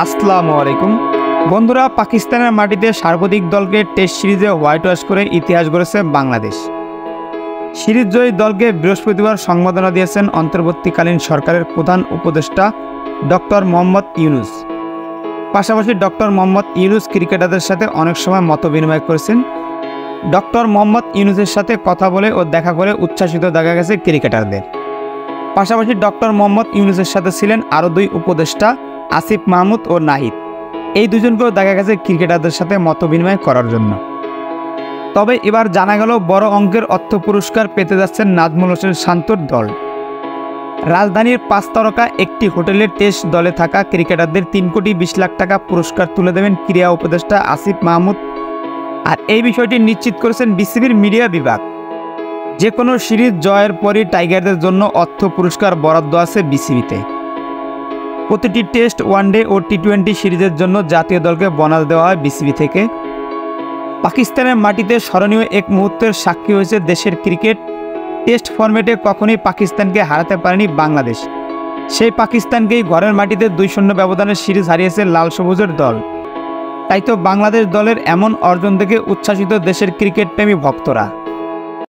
আসসালামু আলাইকুম বন্ধুরা, পাকিস্তানের মাটিতে সর্বাধিক দলকে টেস্ট সিরিজে হোয়াইট ওয়াশ করে ইতিহাস গড়েছে বাংলাদেশ। সিরিজ জয়ী দলকে বৃহস্পতিবার সংবর্ধনা দিয়েছেন অন্তর্বর্তীকালীন সরকারের প্রধান উপদেষ্টা ডক্টর মোহাম্মদ ইউনূস। পাশাপাশি ডক্টর মোহাম্মদ ইউনূস ক্রিকেটারদের সাথে অনেক সময় মত বিনিময় করেছেন। ডক্টর মোহাম্মদ ইউনূসের সাথে কথা বলে ও দেখা করে উচ্ছ্বাসিত দেখা গেছে ক্রিকেটারদের। পাশাপাশি ডক্টর মোহাম্মদ ইউনূসের সাথে ছিলেন আরও দুই উপদেষ্টা আসিফ মাহমুদ ও নাহিদ। এই দুজনকেও দেখা গেছে ক্রিকেটারদের সাথে মত বিনিময় করার জন্য। তবে এবার জানা গেল বড় অঙ্কের অর্থ পুরস্কার পেতে যাচ্ছেন নাজমুল হোসেন শান্তর দল। রাজধানীর 5 তারকা একটি হোটেলের টেস্ট দলে থাকা ক্রিকেটারদের 3,20,00,000 টাকা পুরস্কার তুলে দেবেন ক্রীড়া উপদেষ্টা আসিফ মাহমুদ। আর এই বিষয়টি নিশ্চিত করেছেন বিসিবির মিডিয়া বিভাগ। যে কোনো সিরিজ জয়ের পরই টাইগারদের জন্য অর্থ পুরস্কার বরাদ্দ আছে বিসিবিতে। প্রতিটি টেস্ট, ওয়ানডে ও টি-20 সিরিজের জন্য জাতীয় দলকে বোনাস দেওয়া হয় বিসিবি থেকে। পাকিস্তানের মাটিতে স্মরণীয় এক মুহূর্তের সাক্ষী হয়েছে দেশের ক্রিকেট। টেস্ট ফরম্যাটে কখনোই পাকিস্তানকে হারাতে পারেনি বাংলাদেশ। সেই পাকিস্তানকেই ঘরের মাটিতে 2-0 ব্যবধানের সিরিজ হারিয়েছে লাল সবুজের দল। তাই তো বাংলাদেশ দলের এমন অর্জন দেখে উচ্ছ্বাসিত দেশের ক্রিকেটপ্রেমী ভক্তরা।